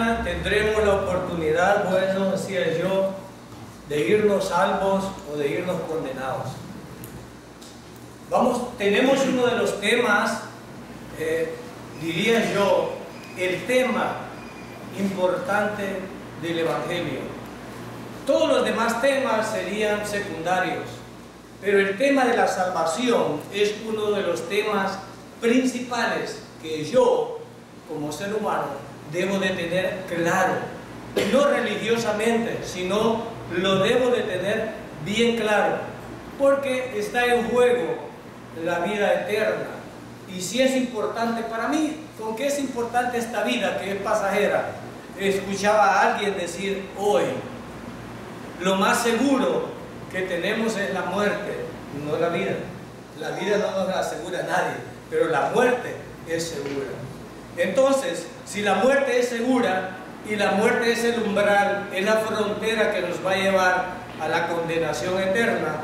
mañana tendremos la oportunidad, bueno, decía yo, de irnos salvos o de irnos condenados. Tenemos uno de los temas, diría yo, el tema importante del Evangelio. Todos los demás temas serían secundarios, pero el tema de la salvación es uno de los temas principales que yo, como ser humano, debo de tener claro, no religiosamente, sino lo debo de tener bien claro, porque está en juego la vida eterna. Y si es importante para mí, ¿con qué es importante esta vida que es pasajera? Escuchaba a alguien decir hoy, lo más seguro que tenemos es la muerte, no la vida. La vida no nos la asegura nadie, pero la muerte es segura. Entonces, si la muerte es segura y la muerte es el umbral, es la frontera que nos va a llevar a la condenación eterna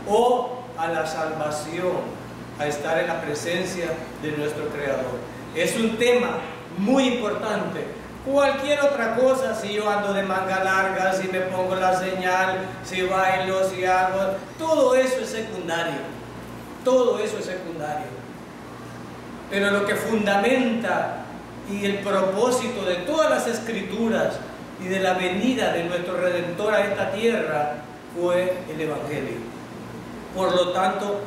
o a la salvación, a estar en la presencia de nuestro Creador. Es un tema muy importante. Cualquier otra cosa, si yo ando de manga larga, si me pongo la señal, si bailo, si hago, todo eso es secundario. Todo eso es secundario. Pero lo que fundamenta y el propósito de todas las Escrituras y de la venida de nuestro Redentor a esta tierra fue el Evangelio. Por lo tanto,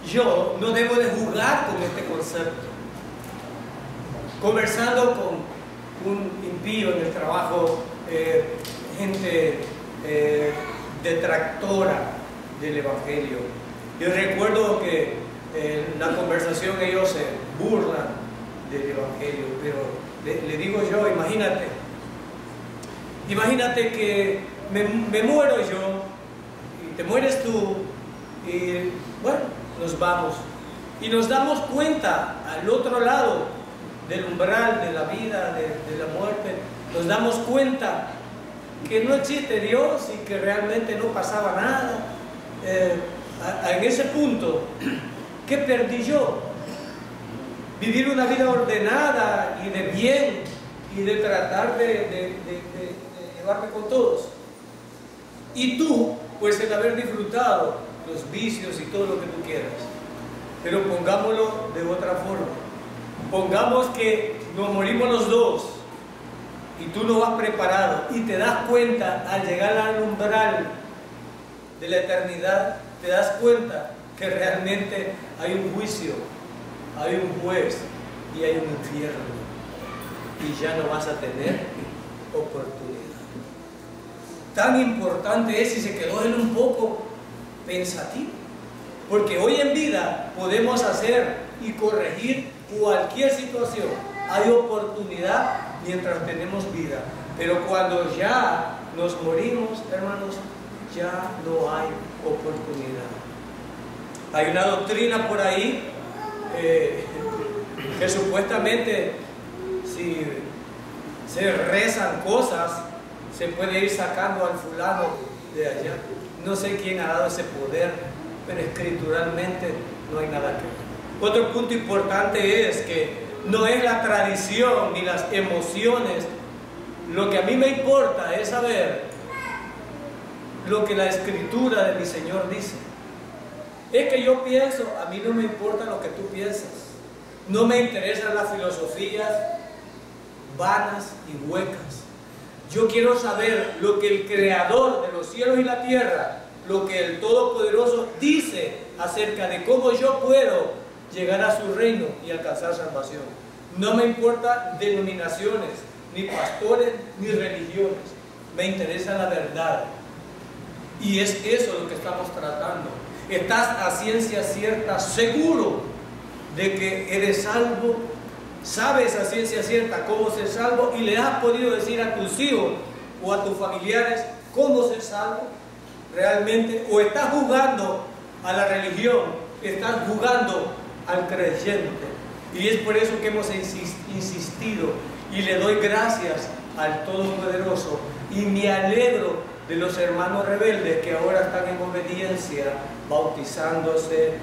yo no debo de jugar con este concepto. Conversando con un impío en el trabajo, gente detractora del Evangelio, yo recuerdo que en la conversación ellos se burlan del Evangelio, pero le digo yo, imagínate que me muero yo y te mueres tú y bueno, nos vamos y nos damos cuenta al otro lado del umbral de la vida, de la muerte, nos damos cuenta que no existe Dios y que realmente no pasaba nada. En ese punto, ¿qué perdí yo? Vivir una vida ordenada y de bien y de tratar de llevarme con todos. Y tú, pues el haber disfrutado los vicios y todo lo que tú quieras. Pero pongámoslo de otra forma. Pongamos que nos morimos los dos y tú no vas preparado y te das cuenta al llegar al umbral de la eternidad, te das cuenta que realmente hay un juicio, hay un juez y hay un infierno y ya no vas a tener oportunidad. Tan importante es, y se quedó él un poco pensativo, porque hoy en vida podemos hacer y corregir cualquier situación. Hay oportunidad mientras tenemos vida, pero cuando ya nos morimos, hermanos, ya no hay oportunidad. Hay una doctrina por ahí que supuestamente si se rezan cosas se puede ir sacando al fulano de allá. No sé quién ha dado ese poder, pero escrituralmente no hay nada que ver. Otro punto importante es que no es la tradición ni las emociones. Lo que a mí me importa es saber lo que la Escritura de mi Señor dice. Es que yo pienso, a mí no me importa lo que tú piensas. No me interesan las filosofías vanas y huecas. Yo quiero saber lo que el Creador de los cielos y la tierra, lo que el Todopoderoso dice acerca de cómo yo puedo llegar a su reino y alcanzar salvación. No me importan denominaciones, ni pastores, ni religiones. Me interesa la verdad. Y es eso lo que estamos tratando. Estás a ciencia cierta seguro de que eres salvo. Sabes a ciencia cierta cómo ser salvo y le has podido decir a tus hijos o a tus familiares cómo ser salvo realmente. O estás jugando a la religión, estás jugando al creyente. Y es por eso que hemos insistido y le doy gracias al Todopoderoso y me alegro de los hermanos rebeldes que ahora están en obediencia, bautizándose,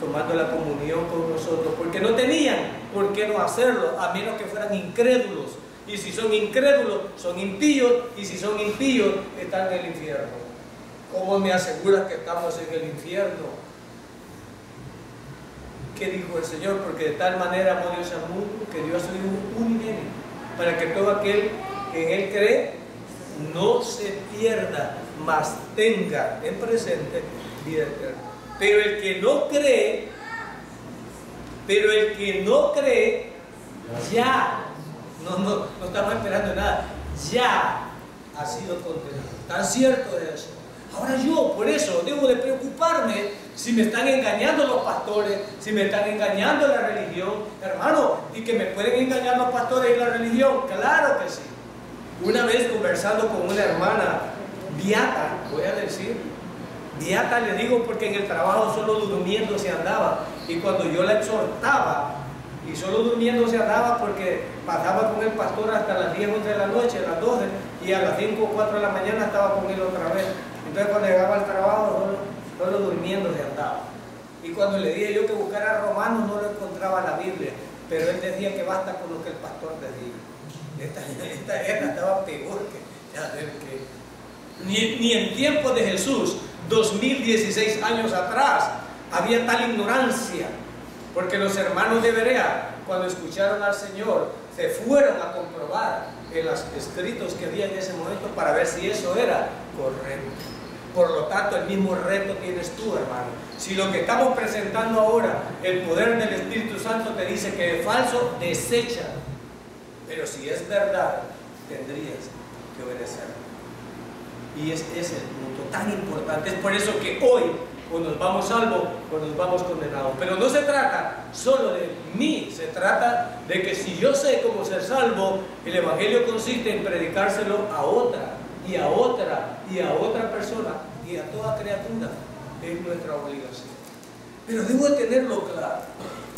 tomando la comunión con nosotros, porque no tenían por qué no hacerlo, a menos que fueran incrédulos y si son incrédulos, son impíos, y si son impíos, están en el infierno. ¿Cómo me aseguras que estamos en el infierno? ¿Qué dijo el Señor? Porque de tal manera amó Dios al mundo que dio a su Hijo unigénito, para que todo aquel que en Él cree no se pierda, mas tenga en presente vida eterna. Pero el que no cree, ya, no estamos esperando nada, ya ha sido condenado. ¿Tan cierto es eso? Ahora yo, por eso, debo de preocuparme si me están engañando los pastores, si me están engañando la religión. Hermano, y que me pueden engañar los pastores y la religión, claro que sí. Una vez conversando con una hermana beata, voy a decir, beata le digo porque en el trabajo solo durmiendo se andaba, y cuando yo la exhortaba, y solo durmiendo se andaba porque pasaba con el pastor hasta las 10, 11 de la noche, a las 12, y a las 5 o 4 de la mañana estaba con él otra vez. Entonces cuando llegaba al trabajo solo durmiendo se andaba. Y cuando le dije yo que buscara Romanos no lo encontraba en la Biblia, pero él decía que basta con lo que el pastor decía. Esta estaba peor que ni en tiempos de Jesús, 2016 años atrás, había tal ignorancia, porque los hermanos de Berea, cuando escucharon al Señor, se fueron a comprobar en los escritos que había en ese momento para ver si eso era correcto. Por lo tanto, el mismo reto tienes tú, hermano. Si lo que estamos presentando ahora, el poder del Espíritu Santo te dice que es falso, desecha. Pero si es verdad, tendrías que obedecer. Y es el punto tan importante. Es por eso que hoy, o nos vamos salvos o nos vamos condenados. Pero no se trata solo de mí, se trata de que si yo sé cómo ser salvo, el Evangelio consiste en predicárselo a otra, y a otra, y a otra persona, y a toda criatura. Es nuestra obligación. Pero debo de tenerlo claro.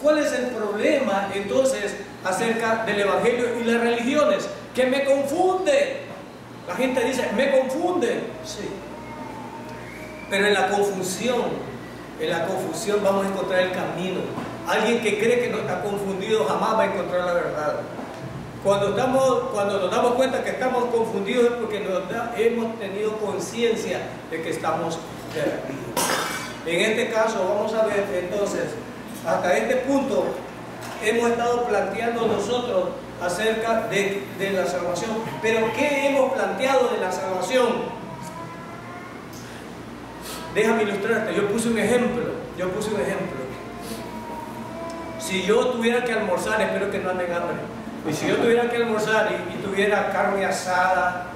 ¿Cuál es el problema entonces acerca del Evangelio y las religiones? Que me confunden. La gente dice, me confunden. Sí. Pero en la confusión vamos a encontrar el camino. Alguien que cree que no está confundido jamás va a encontrar la verdad. Cuando nos damos cuenta que estamos confundidos es porque hemos tenido conciencia de que estamos perdidos. En este caso vamos a ver entonces, hasta este punto hemos estado planteando nosotros acerca de la salvación. Pero ¿qué hemos planteado de la salvación? Déjame ilustrarte, yo puse un ejemplo. Si yo tuviera que almorzar, espero que no anden hambre, y si yo tuviera que almorzar y tuviera carne asada,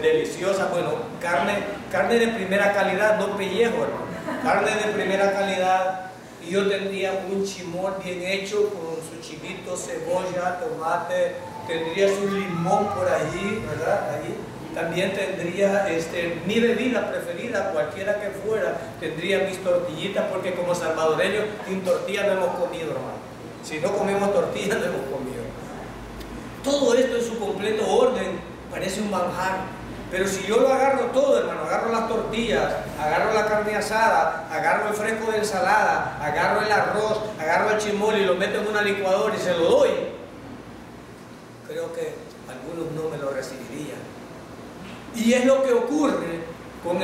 deliciosa, bueno, carne de primera calidad, no pellejo, hermano, carne de primera calidad, y yo tendría un chimol bien hecho con su chilito, cebolla, tomate, tendría su limón por allí, ¿verdad? Allí. También tendría mi bebida preferida, cualquiera que fuera, tendría mis tortillitas, porque como salvadoreños sin tortilla no hemos comido, hermano. Si no comemos tortilla no hemos comido. Todo esto en su completo orden parece un manjar. Pero si yo lo agarro todo, hermano, agarro las tortillas, agarro la carne asada, agarro el fresco de ensalada, agarro el arroz, agarro el chimol y lo meto en una licuadora y se lo doy, creo que algunos no me lo recibirían. Y es lo que ocurre con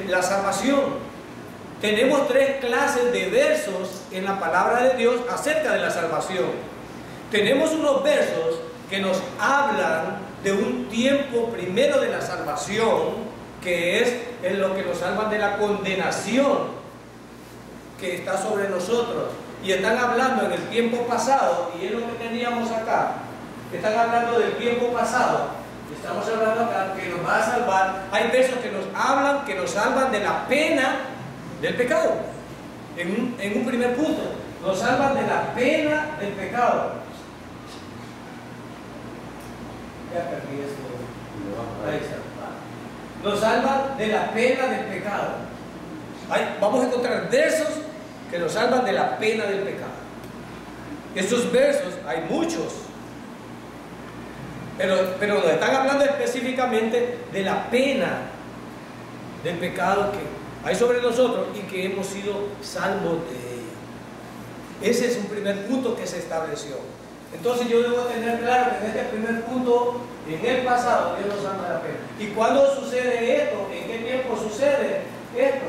la salvación. Tenemos 3 clases de versos en la palabra de Dios acerca de la salvación. Tenemos unos versos que nos hablan de un tiempo primero de la salvación, que es en lo que nos salvan de la condenación que está sobre nosotros. Y están hablando en el tiempo pasado, y es lo que teníamos acá. Están hablando del tiempo pasado. Estamos hablando acá que nos va a salvar. Hay versos que nos hablan, que nos salvan de la pena del pecado. En un primer punto, nos salvan de la pena del pecado. Ya perdí esto. Ahí está. Nos salvan de la pena del pecado. Vamos a encontrar versos que nos salvan de la pena del pecado. Estos versos, hay muchos. Pero nos están hablando específicamente de la pena del pecado que hay sobre nosotros y que hemos sido salvos de ella. Ese es un primer punto que se estableció. Entonces yo debo tener claro que en este primer punto, en el pasado, Dios nos ama la pena. ¿Y cuándo sucede esto? ¿En qué tiempo sucede esto?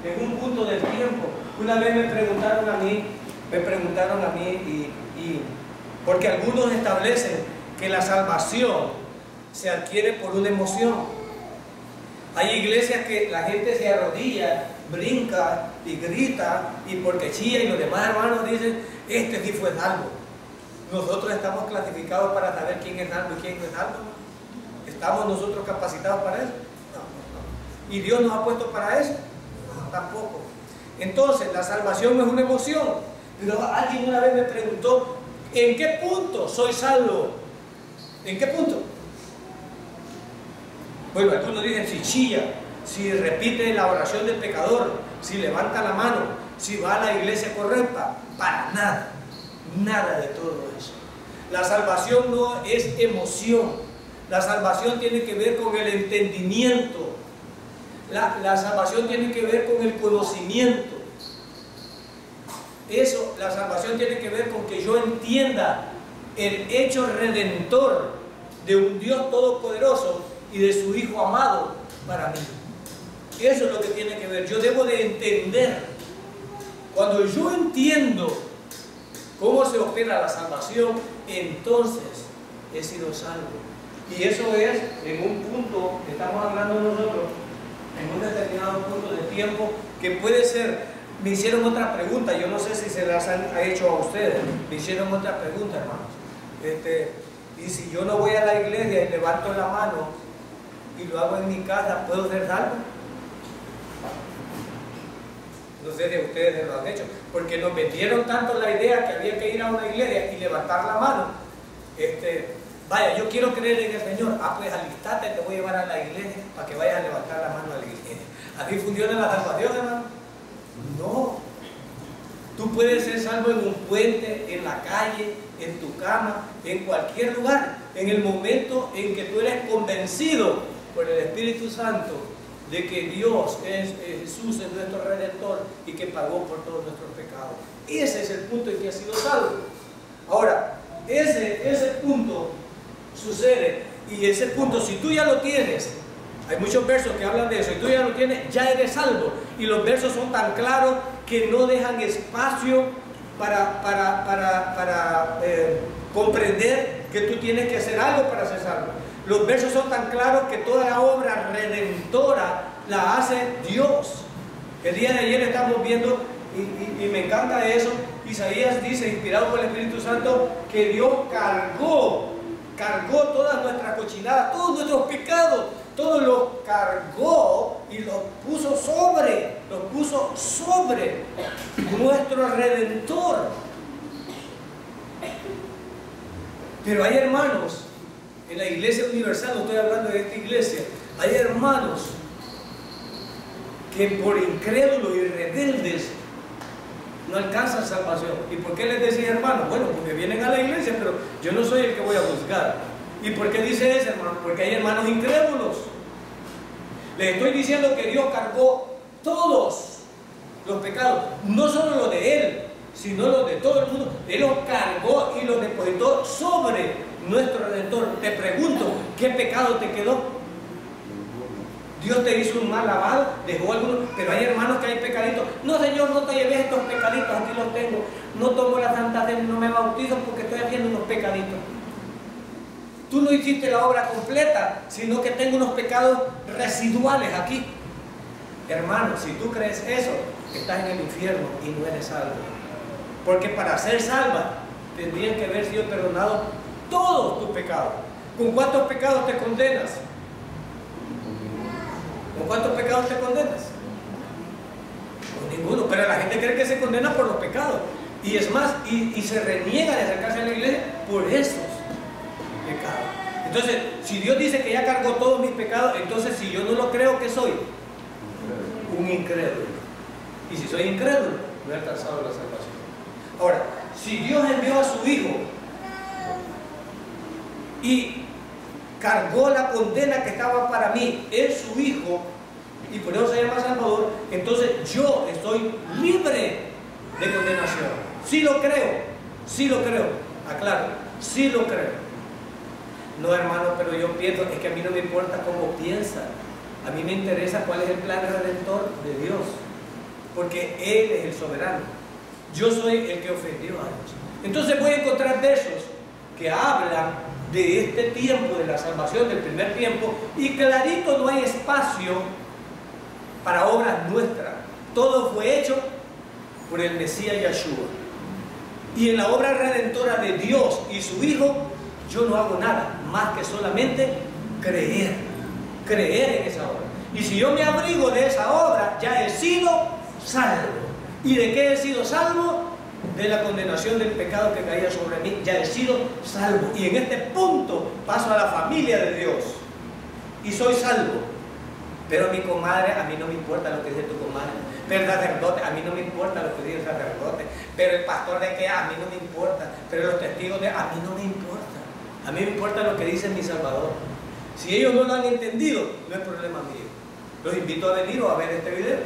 En un punto del tiempo. Una vez me preguntaron a mí, porque algunos establecen que la salvación se adquiere por una emoción. Hay iglesias que la gente se arrodilla, brinca y grita, y porque chilla, y los demás hermanos dicen, este sí fue salvo. Nosotros estamos clasificados para saber quién es salvo y quién no es salvo. ¿Estamos nosotros capacitados para eso? No. ¿Y Dios nos ha puesto para eso? No, tampoco. Entonces, la salvación no es una emoción. Pero alguien una vez me preguntó, ¿en qué punto soy salvo? ¿En qué punto? Bueno, algunos dicen si chilla, si repite la oración del pecador, si levanta la mano, si va a la iglesia correcta. Para nada, nada de todo eso. La salvación no es emoción. La salvación tiene que ver con el entendimiento. La salvación tiene que ver con el conocimiento. Eso, la salvación tiene que ver con que yo entienda el hecho redentor de un Dios todopoderoso y de su Hijo amado para mí. Eso es lo que tiene que ver. Yo debo de entender. Cuando yo entiendo cómo se opera la salvación, entonces he sido salvo. Y eso es en un punto que estamos hablando nosotros, en un determinado punto de tiempo, que puede ser. Me hicieron otra pregunta, yo no sé si se las han hecho a ustedes. Me hicieron otra pregunta, hermanos. Y si yo no voy a la iglesia y levanto la mano y lo hago en mi casa, ¿puedo ser salvo? No sé si ustedes lo han hecho, porque nos metieron tanto la idea que había que ir a una iglesia y levantar la mano. Vaya, yo quiero creer en el Señor. Pues alistate, te voy a llevar a la iglesia para que vayas a levantar la mano a la iglesia. ¿Así funciona la salvación, hermano? No. Tú puedes ser salvo en un puente, en la calle, en tu cama, en cualquier lugar, en el momento en que tú eres convencido por el Espíritu Santo de que Dios Jesús es nuestro Redentor y que pagó por todos nuestros pecados. Ese es el punto en que has sido salvo. Ahora, ese punto sucede, y ese punto, si tú ya lo tienes, hay muchos versos que hablan de eso, y tú ya lo tienes, ya eres salvo. Y los versos son tan claros que no dejan espacio para comprender que tú tienes que hacer algo para ser salvo. Los versos son tan claros que toda la obra redentora la hace Dios. El día de ayer estamos viendo, y me encanta eso, Isaías dice, inspirado por el Espíritu Santo, que Dios cargó todas nuestras cochinadas, todos nuestros pecados, todos los cargó y los puso sobre nuestro Redentor. Pero hay hermanos en la iglesia universal, no estoy hablando de esta iglesia, hay hermanos que por incrédulos y rebeldes no alcanzan salvación. ¿Y por qué les decía hermanos? Bueno, porque vienen a la iglesia, pero yo no soy el que voy a juzgar. ¿Y por qué dice eso, hermano? Porque hay hermanos incrédulos. Les estoy diciendo que Dios cargó todos los pecados, no solo los de Él, sino los de todo el mundo. Él los cargó y los depositó sobre nuestro Redentor. Te pregunto, ¿qué pecado te quedó? Dios te hizo un mal lavado, dejó algunos, pero hay hermanos que hay pecaditos. No, Señor, no te lleves estos pecaditos, aquí los tengo. No tomo la Santa Cena, no me bautizo porque estoy haciendo unos pecaditos. Tú no hiciste la obra completa, sino que tengo unos pecados residuales aquí. Hermano, si tú crees eso, estás en el infierno y no eres salvo. Porque para ser salva, tendrían que haber sido perdonados todos tus pecados. ¿Con cuántos pecados te condenas? ¿Con cuántos pecados te condenas? Con ninguno. Pero la gente cree que se condena por los pecados. Y es más, y se reniega de acercarse a la iglesia por esos pecados. Entonces, si Dios dice que ya cargó todos mis pecados, entonces si yo no lo creo, ¿qué soy? Un incrédulo. Y si soy incrédulo, no he alcanzado la salvación. Ahora, si Dios envió a su Hijo y cargó la condena que estaba para mí en su Hijo, y por eso se llama Salvador, entonces yo estoy libre de condenación. Sí lo creo, sí lo creo. Aclaro, sí lo creo. No, hermano, pero yo pienso, es que a mí no me importa cómo piensa. A mí me interesa cuál es el plan redentor de Dios. Porque Él es el soberano. Yo soy el que ofendió a Dios. Entonces voy a encontrar versos que hablan de este tiempo de la salvación, del primer tiempo, y clarito no hay espacio para obras nuestras. Todo fue hecho por el Mesías Yeshua. Y en la obra redentora de Dios y su Hijo, yo no hago nada más que solamente creer en esa obra. Y si yo me abrigo de esa obra, ya he sido salvo. ¿Y de qué he sido salvo? De la condenación del pecado que caía sobre mí. Ya he sido salvo. Y en este punto paso a la familia de Dios y soy salvo. Pero mi comadre, a mí no me importa lo que dice tu comadre. Pero el sacerdote, a mí no me importa lo que dice el sacerdote. Pero el pastor de que a mí no me importa. Pero los testigos de a mí no me importa. A mí me importa lo que dice mi Salvador. Si ellos no lo han entendido, no es problema mío. Los invito a venir o a ver este video.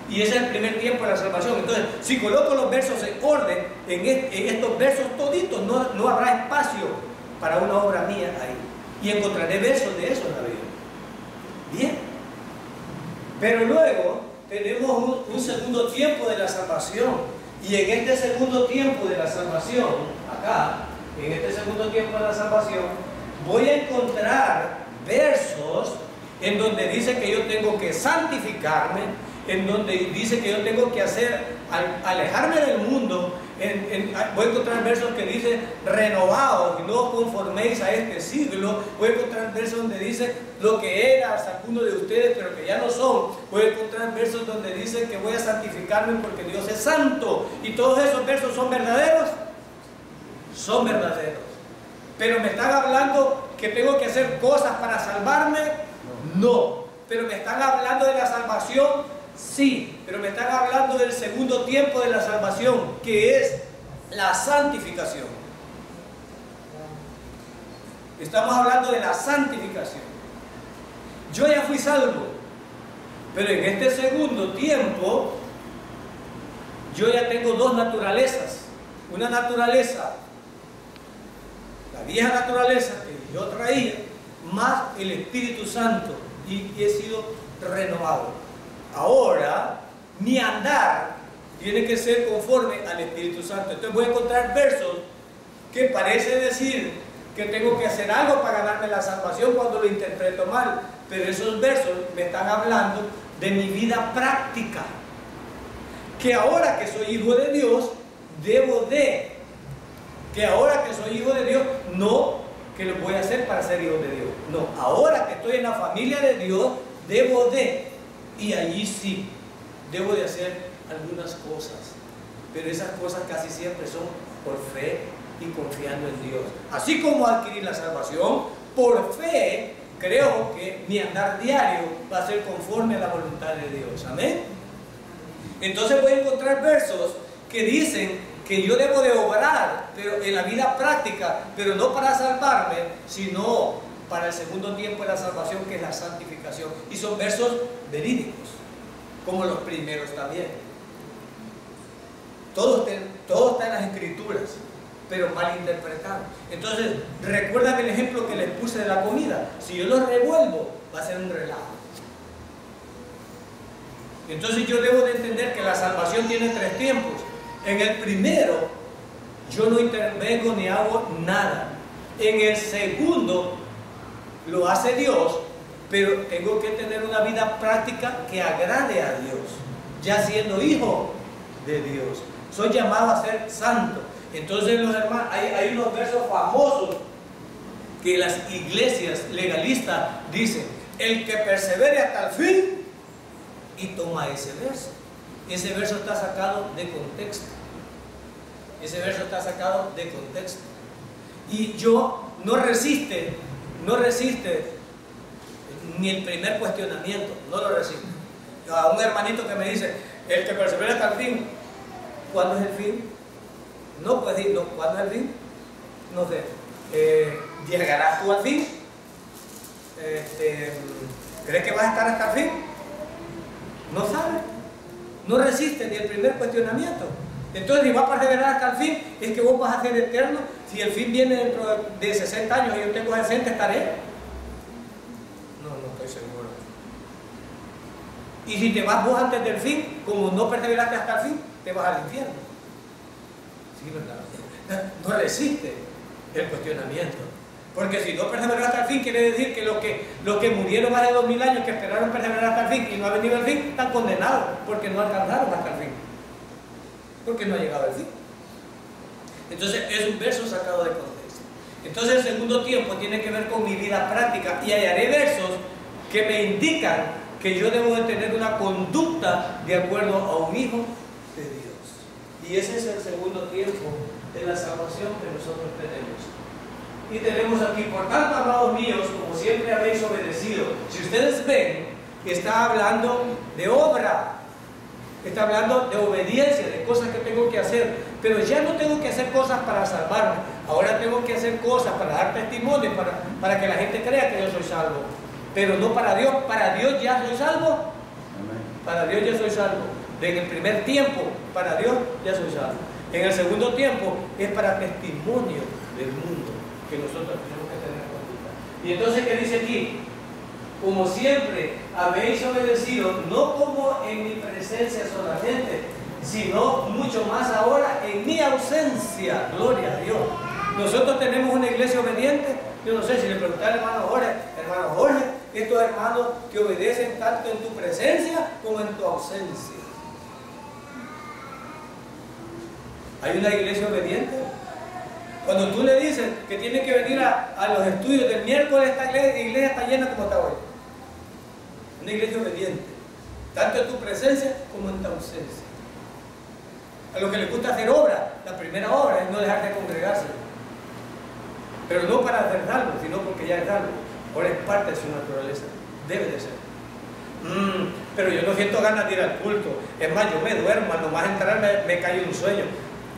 Y ese es el primer tiempo de la salvación. Entonces, si coloco los versos en orden, en estos versos toditos, no habrá espacio para una obra mía ahí. Y encontraré versos de eso en la Biblia. Bien. Pero luego tenemos un segundo tiempo de la salvación. Y en este segundo tiempo de la salvación, acá, en este segundo tiempo de la salvación, voy a encontrar versos en donde dice que yo tengo que santificarme, en donde dice que yo tengo que alejarme del mundo. Voy a encontrar versos que dicen renovados y no conforméis a este siglo. Voy a encontrar versos donde dice lo que era hasta alguno de ustedes pero que ya no son. Voy a encontrar versos donde dice que voy a santificarme porque Dios es santo. Y todos esos versos son verdaderos. Son verdaderos. Pero me están hablando que tengo que hacer cosas para salvarme. No. Pero me están hablando de la salvación. Sí, pero me están hablando del segundo tiempo de la salvación, que es la santificación. Estamos hablando de la santificación. Yo ya fui salvo, pero en este segundo tiempo yo ya tengo dos naturalezas. Una naturaleza, la vieja naturaleza que yo traía, más el Espíritu Santo, y he sido renovado. Ahora, mi andar tiene que ser conforme al Espíritu Santo. Entonces voy a encontrar versos que parece decir que tengo que hacer algo para ganarme la salvación cuando lo interpreto mal. Pero esos versos me están hablando de mi vida práctica. Que ahora que soy hijo de Dios, que ahora que soy hijo de Dios, no que lo voy a hacer para ser hijo de Dios. No, ahora que estoy en la familia de Dios, y allí sí, debo de hacer algunas cosas, pero esas cosas casi siempre son por fe y confiando en Dios. Así como adquirir la salvación, por fe creo que mi andar diario va a ser conforme a la voluntad de Dios. Amén. Entonces voy a encontrar versos que dicen que yo debo de obrar, pero en la vida práctica, pero no para salvarme, sino para el segundo tiempo de la salvación, que es la santificación. Y son versos verídicos, como los primeros también. Todo está en las Escrituras, pero mal interpretado. Entonces, recuerdan el ejemplo que les puse de la comida. Si yo lo revuelvo, va a ser un relajo. Entonces yo debo de entender que la salvación tiene tres tiempos. En el primero, yo no intervengo ni hago nada. En el segundo, lo hace Dios, pero tengo que tener una vida práctica que agrade a Dios, ya siendo hijo de Dios. Soy llamado a ser santo. Entonces, los hermanos, hay unos versos famosos que las iglesias legalistas dicen: el que persevere hasta el fin, y toma ese verso. Ese verso está sacado de contexto. Ese verso está sacado de contexto. Y yo no resiste ni el primer cuestionamiento, no lo resiste. A un hermanito que me dice: el que persevera hasta el fin. ¿Cuándo es el fin? No puedes decir, no, ¿cuándo es el fin? No sé. ¿Llegarás tú al fin? ¿Crees que vas a estar hasta el fin? No sabe. No resiste ni el primer cuestionamiento. Entonces, si vas a perseverar hasta el fin, es que vos vas a ser eterno. Si el fin viene dentro de 60 años y yo tengo 60, ¿estaré? No, no estoy seguro. Y si te vas vos antes del fin, como no perseveraste hasta el fin, te vas al infierno. Sí, ¿verdad? No resiste el cuestionamiento. Porque si no perseverar hasta el fin, quiere decir que los que murieron hace 2000 años, que esperaron perseverar hasta el fin y no ha venido el fin, están condenados, porque no alcanzaron hasta el fin. Porque no ha llegado el fin. Entonces es un verso sacado de contexto. Entonces el segundo tiempo tiene que ver con mi vida práctica, y hallaré versos que me indican que yo debo de tener una conducta de acuerdo a un hijo de Dios. Y ese es el segundo tiempo de la salvación que nosotros tenemos. Y tenemos aquí: por tanto, amados míos, como siempre habéis obedecido. Si ustedes ven, está hablando de obra, está hablando de obediencia, de cosas que tengo que hacer. Pero ya no tengo que hacer cosas para salvarme, ahora tengo que hacer cosas para dar testimonio, para que la gente crea que yo soy salvo. Pero no para Dios ya soy salvo. Amén. Para Dios ya soy salvo. En el primer tiempo, para Dios ya soy salvo. En el segundo tiempo es para testimonio del mundo, que nosotros tenemos que tener conducta. Y entonces, ¿qué dice aquí? Como siempre habéis obedecido, no como en mi presencia solamente, sino mucho más ahora en mi ausencia. Gloria a Dios. Nosotros tenemos una iglesia obediente. Yo no sé si le preguntar al hermano Jorge, estos hermanos que obedecen tanto en tu presencia como en tu ausencia. ¿Hay una iglesia obediente? Cuando tú le dices que tiene que venir a los estudios del miércoles, esta iglesia está llena como está hoy. Una iglesia obediente, tanto en tu presencia como en tu ausencia. A los que les gusta hacer obra, la primera obra es no dejar de congregarse. Pero no para hacer salvo, sino porque ya es salvo. Ahora es parte de su naturaleza, debe de ser. Pero yo no siento ganas de ir al culto. Es más, yo me duermo, al nomás entrar me cae un sueño.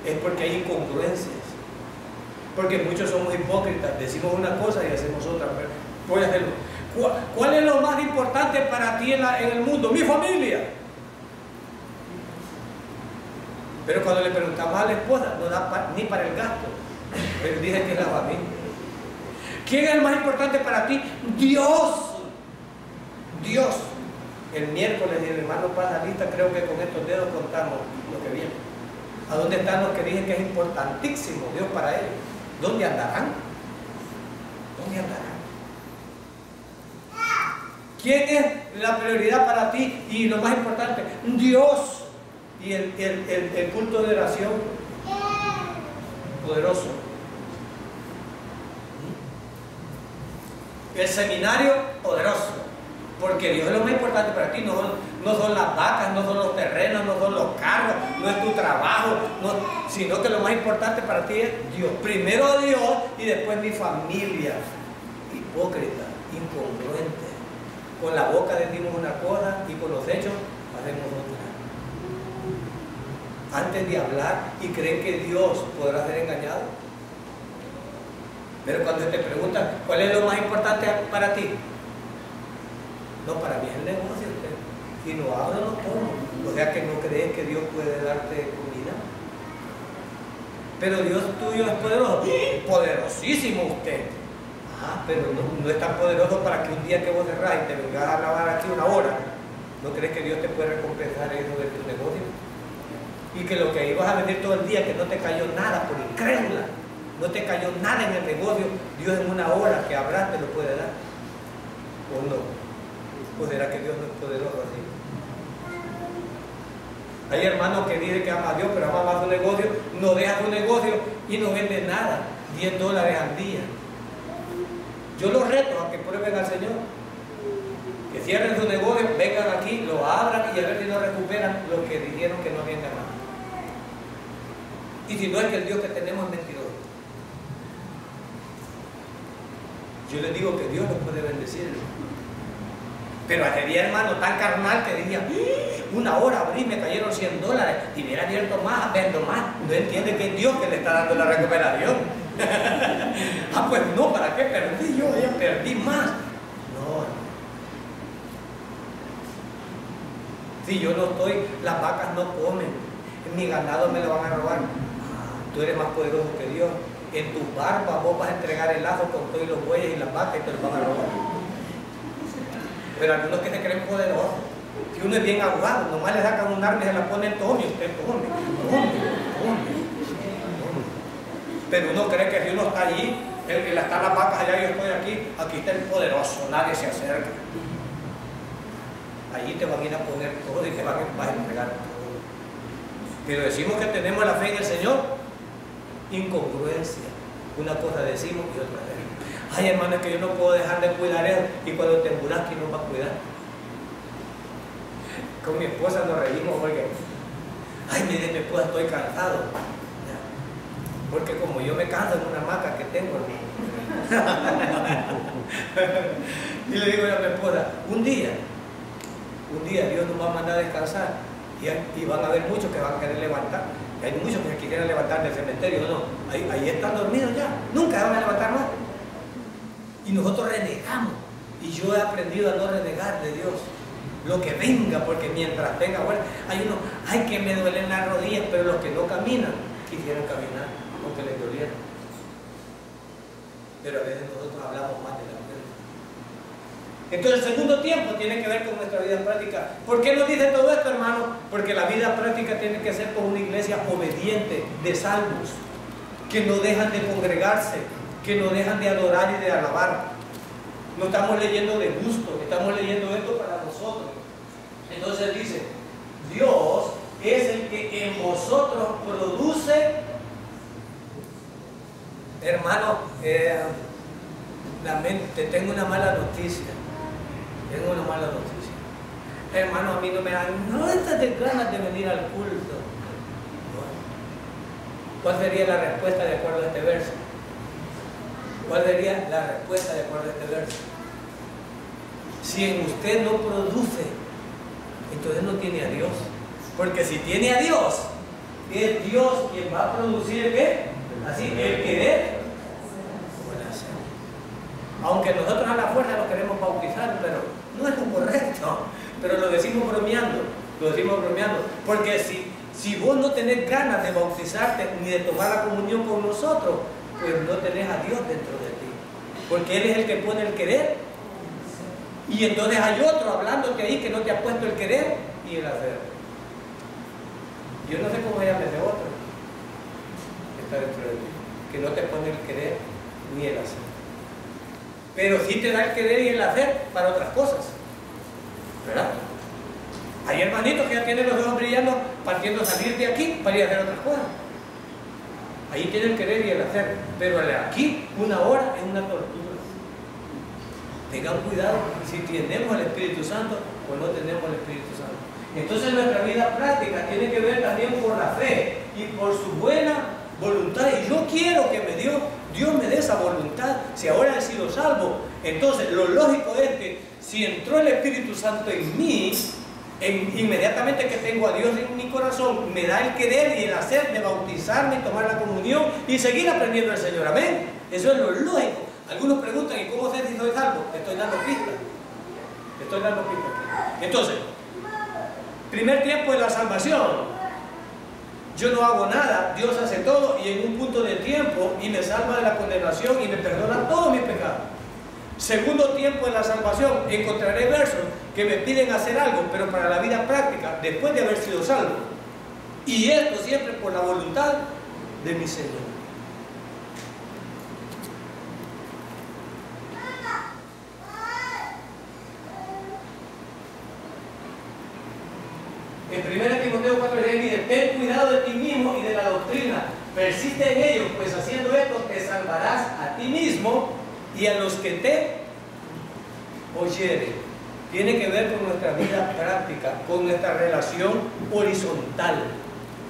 Es porque hay incongruencias. Porque muchos somos hipócritas, decimos una cosa y hacemos otra. Pero voy a hacerlo. ¿Cuál es lo más importante para ti en el mundo? Mi familia. Pero cuando le preguntamos a la esposa, no da ni para el gasto. Pero dice que es la familia. ¿Quién es el más importante para ti? Dios. Dios. El miércoles y el hermano pasa lista, creo que con estos dedos contamos lo que viene. ¿A dónde están los que dicen que es importantísimo Dios para ellos? ¿Dónde andarán? ¿Dónde andarán? ¿Quién es la prioridad para ti? Y lo más importante, Dios. Y el culto de oración poderoso. El seminario poderoso. Porque Dios es lo más importante para ti. No son las vacas, no son los terrenos, no son los carros, no es tu trabajo, sino que lo más importante para ti es Dios. Primero Dios y después mi familia. Hipócrita, incongruente. Con la boca decimos una cosa y con los hechos hacemos otra. Antes de hablar y creen que Dios podrá ser engañado. Pero cuando te preguntan cuál es lo más importante para ti, no, para mí es el negocio. Si no hablo, no como. O sea que no crees que Dios puede darte comida. Pero Dios tuyo es poderoso. Poderosísimo usted. Pero no es tan poderoso para que un día que vos cerrás y te vengas a lavar aquí una hora, ¿no crees que Dios te puede recompensar eso de tu negocio? Y que lo que ibas a vender todo el día, que no te cayó nada por incrédula, no te cayó nada en el negocio, Dios en una hora que habrás te lo puede dar. ¿O no? ¿O será que Dios no es poderoso así? Hay hermanos que dicen que ama a Dios, pero ama más su negocio, no deja su negocio y no vende nada, $10 al día. Yo los reto a que prueben al Señor, que cierren su negocio, vengan aquí, lo abran y a ver si no recuperan lo que dijeron que no habían ganado. Y si no, es que el Dios que tenemos es mentiroso. Yo les digo que Dios los puede bendecir. Pero había hermano tan carnal que decía, una hora abrí, me cayeron $100 y hubiera abierto más, vendo más. No entiende que es Dios que le está dando la recuperación. Pues no, ¿para qué perdí? Yo ya perdí más. No. Si yo no estoy, las vacas no comen. mi ganado me lo van a robar. Tú eres más poderoso que Dios. En tu barba vos vas a entregar el ajo con todos los bueyes y las vacas y te los van a robar. Pero algunos que se creen poderosos, si uno es bien abogado, nomás le sacan un arma y se la ponen, tome usted, tome. Pero uno cree que si uno está allí, el que están las vacas allá, yo estoy aquí está el poderoso, nadie se acerca. Allí te van a ir a poner todo y te vas a entregar todo. Pero decimos que tenemos la fe en el Señor. Incongruencia. Una cosa decimos y otra decimos. Ay, hermano, es que yo no puedo dejar de cuidar eso. Y cuando te muras, ¿quién nos va a cuidar? Con mi esposa nos reímos porque, ay, me dice mi esposa, estoy cansado. Porque como yo me canso en una hamaca que tengo, y le digo a mi esposa, un día Dios nos va a mandar a descansar y van a haber muchos que van a querer levantar. Hay muchos que quisieran levantar del cementerio, no, ahí están dormidos ya, nunca van a levantar más. Y nosotros renegamos, y yo he aprendido a no renegar de Dios. Lo que venga, porque mientras venga, bueno, hay unos, ay, que me duelen las rodillas, pero los que no caminan, quisieran caminar, aunque les doliera. Pero a veces nosotros hablamos más de la muerte. Entonces el segundo tiempo tiene que ver con nuestra vida práctica. ¿Por qué nos dice todo esto, hermano? Porque la vida práctica tiene que ser con una iglesia obediente, de salvos, que no dejan de congregarse, que no dejan de adorar y de alabar. No estamos leyendo de gusto, estamos leyendo esto para nosotros. Entonces dice, Dios es el que en vosotros produce, hermano, te tengo una mala noticia. Tengo una mala noticia. Hermano, a mí no me dan estas ganas de venir al culto. ¿Cuál sería la respuesta de acuerdo a este verso? ¿Cuál sería la respuesta de acuerdo a este verso? Si en usted no produce, entonces no tiene a Dios. Porque si tiene a Dios, es Dios quien va a producir ¿qué? Así, el querer. Aunque nosotros a la fuerza lo queremos bautizar, pero no es lo correcto. Pero lo decimos bromeando, porque si vos no tenés ganas de bautizarte ni de tomar la comunión con nosotros, pues no tenés a Dios dentro de ti. Porque Él es el que pone el querer. Y entonces hay otro hablándote ahí que no te ha puesto el querer y el hacer. Yo no sé cómo llama ese otro que está dentro de ti, que no te pone el querer ni el hacer. Pero sí te da el querer y el hacer para otras cosas, ¿verdad? Hay hermanitos que ya tienen los ojos brillando partiendo a salir de aquí para ir a hacer otras cosas. Ahí tiene el querer y el hacer, pero aquí una hora es una tortura. Tengan cuidado si tenemos el Espíritu Santo o no tenemos el Espíritu Santo. Entonces nuestra vida práctica tiene que ver también por la fe y por su buena voluntad. Y yo quiero que Dios me dé esa voluntad. Si ahora he sido salvo, entonces lo lógico es que si entró el Espíritu Santo en mí, inmediatamente que tengo a Dios en mi corazón, me da el querer y el hacer de bautizarme y tomar la comunión y seguir aprendiendo del Señor. Amén. Eso es lo lógico. Algunos preguntan, ¿y cómo sé si soy salvo? Te estoy dando pistas. Entonces, primer tiempo de la salvación. Yo no hago nada, Dios hace todo y en un punto de tiempo y me salva de la condenación y me perdona todos mis pecados. Segundo tiempo de la salvación, encontraré versos que me piden hacer algo, pero para la vida práctica, después de haber sido salvo. Y esto siempre por la voluntad de mi Señor. En 1 Timoteo 4:10 dice, ten cuidado de ti mismo y de la doctrina, persiste en ello, pues haciendo esto te salvarás a ti mismo y a los que te oyeren. Tiene que ver con nuestra vida práctica, con nuestra relación horizontal.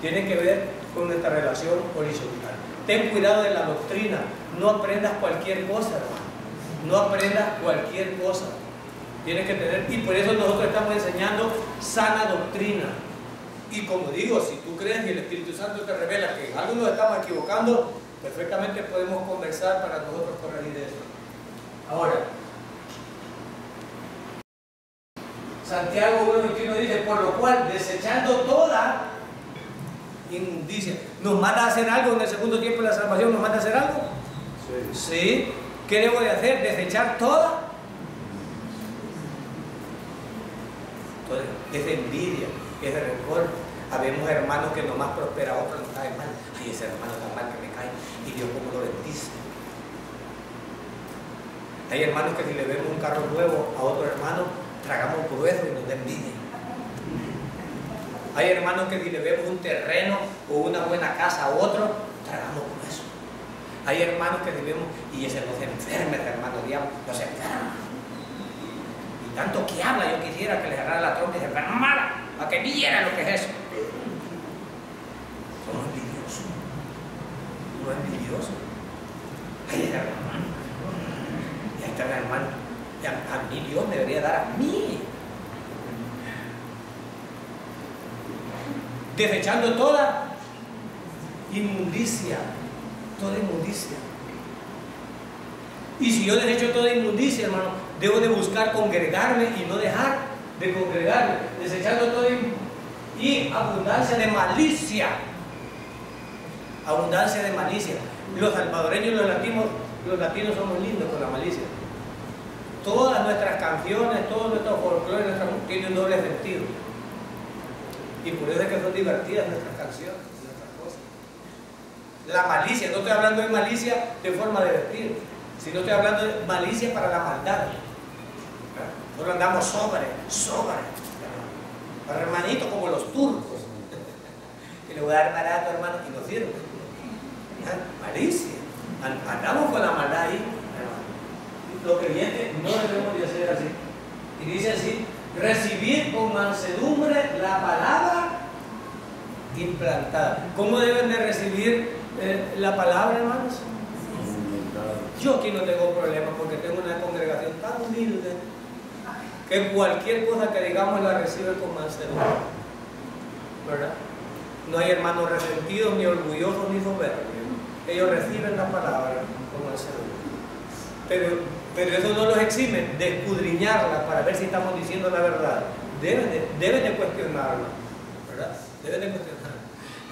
Tiene que ver con nuestra relación horizontal. Ten cuidado de la doctrina, no aprendas cualquier cosa, hermano. No aprendas cualquier cosa. Tienes que tener, y por eso nosotros estamos enseñando sana doctrina. Y como digo, si tú crees y el Espíritu Santo te revela que en algo nos estamos equivocando, perfectamente podemos conversar para nosotros corregir eso. Ahora, Santiago 1:21 dice, por lo cual, desechando toda inmundicia. ¿Nos manda a hacer algo en el segundo tiempo de la salvación? ¿Nos manda a hacer algo? Sí. ¿Sí? ¿Qué debo de hacer? ¿Desechar toda? Esa envidia, ese rencor. Habemos hermanos que nomás prospera, a otros nos cae mal. Ay, ese hermano tan mal que me cae. Y Dios cómo lo bendice. Hay hermanos que si le vemos un carro nuevo a otro hermano, tragamos grueso y nos da envidia. Hay hermanos que si le vemos un terreno o una buena casa a otro, tragamos grueso. Hay hermanos que si vemos, y ese no se enferma, ese hermano diablo, no se enferma. Y tanto que habla, yo quisiera que le agarrara la trompa y se enferma mala, para que viera lo que es eso. Somos envidiosos. No es envidioso. Ay, ese hermano. Y ahí está el hermano. A mí Dios me debería dar a mí. Desechando toda inmundicia. Toda inmundicia. Y si yo desecho toda inmundicia, hermano, debo de buscar congregarme y no dejar de congregarme. Desechando toda y abundancia de malicia. Abundancia de malicia. Los salvadoreños y los latinos somos lindos con la malicia. Todas nuestras canciones, todo nuestro folclore, tienen un doble sentido. Y por eso es que son divertidas nuestras canciones, nuestras cosas. La malicia, no estoy hablando de malicia de forma de vestir, sino estoy hablando de malicia para la maldad. Nosotros andamos sobre. Para hermanitos como los turcos. Que le voy a dar barato, hermano, y no sirve. Malicia. Andamos con la maldad ahí. Los creyentes no debemos de hacer así. Y dice así: recibir con mansedumbre la palabra implantada. ¿Cómo deben de recibir la palabra, hermanos? Yo aquí no tengo problema porque tengo una congregación tan humilde que cualquier cosa que digamos la recibe con mansedumbre, ¿verdad? No hay hermanos resentidos, ni orgullosos, ni soberbios. Ellos reciben la palabra con mansedumbre. Pero eso no los exime de escudriñarla para ver si estamos diciendo la verdad. Deben de cuestionarla, ¿verdad? Deben de cuestionarla.